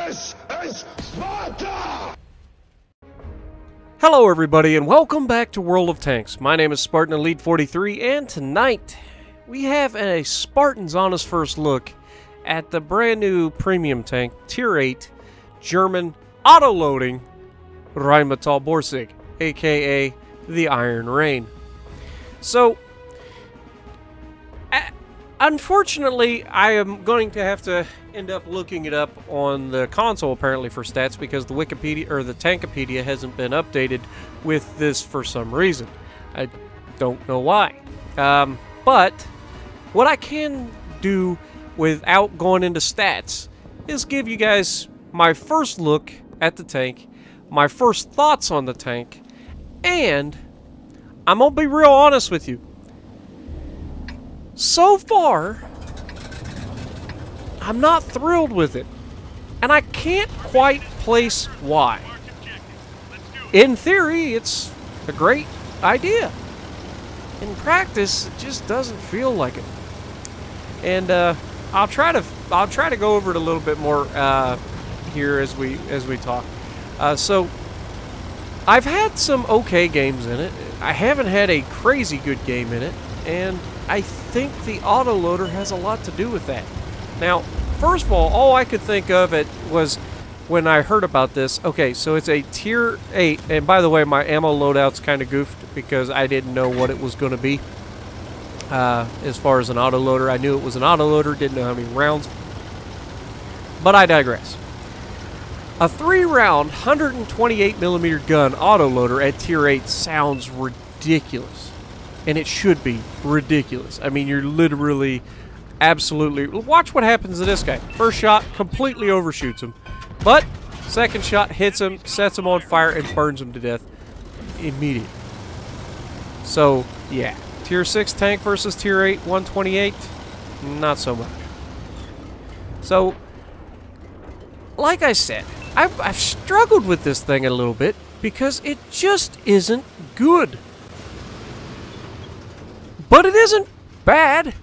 This is Sparta! Hello everybody and welcome back to World of Tanks. My name is Spartan Elite 43 and tonight we have a Spartans Honest First look at the brand new premium tank, Tier 8, German auto-loading Rheinmetall Borsig, aka the Iron Rain. So, unfortunately, I am going to have to end up looking it up on the console apparently for stats because the Wikipedia or the Tankopedia hasn't been updated with this for some reason. I don't know why. But what I can do without going into stats is give you guys my first look at the tank, my first thoughts on the tank, and I'm gonna be real honest with you. So far, I'm not thrilled with it, and I can't quite place why. In theory, it's a great idea. In practice, it just doesn't feel like it. And I'll try to go over it a little bit more here as we talk. So I've had some okay games in it. I haven't had a crazy good game in it, and I think the autoloader has a lot to do with that. Now, first of all I could think of it was when I heard about this. Okay, so it's a Tier 8, and by the way, my ammo loadout's kind of goofed because I didn't know what it was going to be. As far as an autoloader, I knew it was an autoloader, didn't know how many rounds. But I digress. A 3-round, 128mm gun autoloader at Tier 8 sounds ridiculous. And it should be ridiculous. I mean, you're literally, absolutely... Watch what happens to this guy. First shot, completely overshoots him. But, second shot hits him, sets him on fire, and burns him to death immediately. So, yeah. Tier 6 tank versus Tier 8, 128, not so much. So, like I said, I've struggled with this thing a little bit because it just isn't good. But it isn't bad.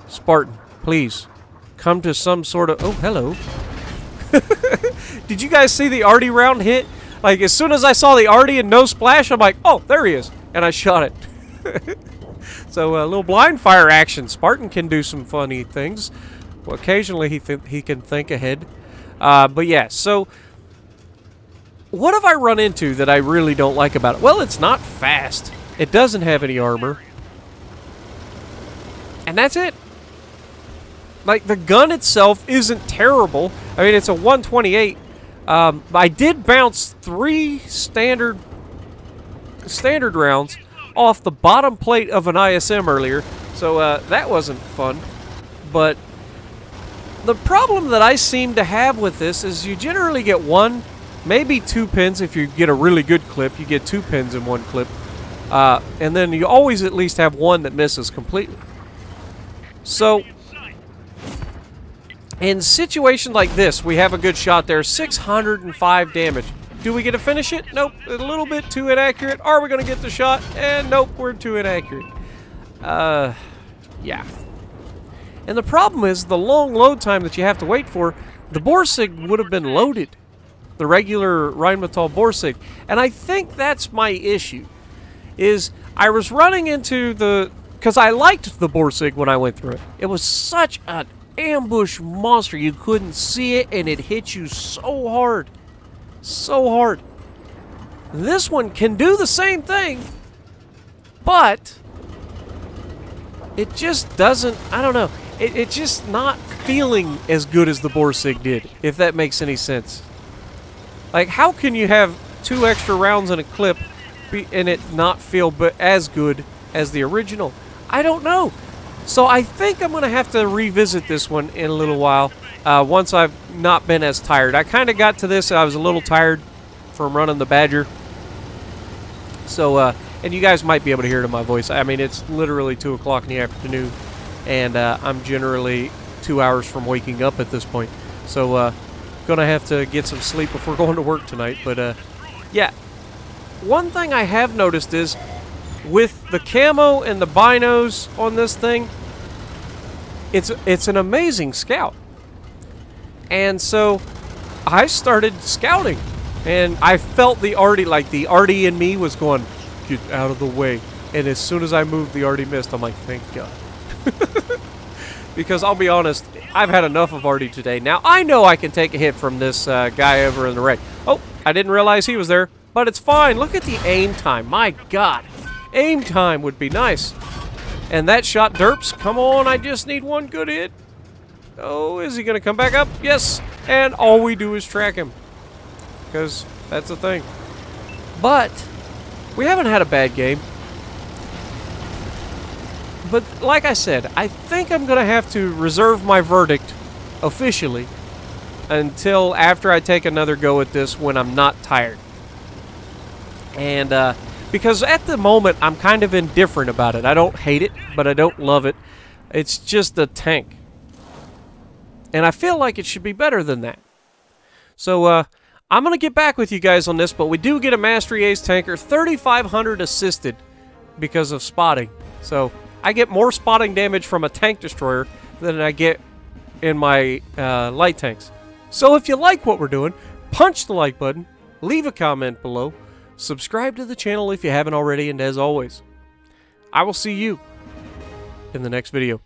Spartan, please, come to some sort of... Oh, hello. Did you guys see the arty round hit? Like, as soon as I saw the arty and no splash, I'm like, oh, there he is. And I shot it. So, a little blind fire action. Spartan can do some funny things. Well, occasionally, he can think ahead. But yeah, so... What have I run into that I really don't like about it? Well, it's not fast. It doesn't have any armor. And that's it. Like, the gun itself isn't terrible. I mean, it's a 128. I did bounce 3 standard rounds off the bottom plate of an ISM earlier. So, that wasn't fun. But the problem that I seem to have with this is you generally get 1, maybe 2 pins. If you get a really good clip, you get 2 pins in 1 clip. And then you always at least have 1 that misses completely. So, in situations like this, we have a good shot there. 605 damage. Do we get to finish it? Nope. A little bit too inaccurate. Are we going to get the shot? And nope, we're too inaccurate. Yeah. And the problem is the long load time that you have to wait for. The Borsig would have been loaded. The regular Rheinmetall Borsig. And I think that's my issue. Is I was running into the... Because I liked the Borsig when I went through it. It was such an ambush monster. You couldn't see it, and it hit you so hard. So hard. This one can do the same thing, but it just doesn't... I don't know. It's just not feeling as good as the Borsig did, if that makes any sense. Like, how can you have 2 extra rounds in a clip and it not feel as good as the original? I don't know. So I think I'm going to have to revisit this one in a little while once I've not been as tired. I kind of got to this. I was a little tired from running the Badger. So, and you guys might be able to hear it in my voice. I mean, it's literally 2 o'clock in the afternoon, and I'm generally 2 hours from waking up at this point. So, going to have to get some sleep before going to work tonight. But, yeah. One thing I have noticed is with the camo and the binos on this thing, it's an amazing scout. And so I started scouting, and I felt the arty, like the arty in me was going, get out of the way. And as soon as I moved, the arty missed. I'm like, thank God. Because I'll be honest, I've had enough of arty today. Now, I know I can take a hit from this guy over in the right. Oh, I didn't realize he was there, but it's fine. Look at the aim time. My God. Aim time would be nice. And that shot derps. Come on, I just need one good hit. Oh, is he going to come back up? Yes. And all we do is track him. Because that's the thing. But we haven't had a bad game. But like I said, I think I'm going to have to reserve my verdict officially until after I take another go at this when I'm not tired. And because at the moment, I'm kind of indifferent about it. I don't hate it, but I don't love it. It's just a tank. And I feel like it should be better than that. So, I'm going to get back with you guys on this, but we do get a Mastery Ace tanker, 3,500 assisted because of spotting. So, I get more spotting damage from a tank destroyer than I get in my light tanks. So, if you like what we're doing, punch the like button, leave a comment below, subscribe to the channel if you haven't already, and as always, I will see you in the next video.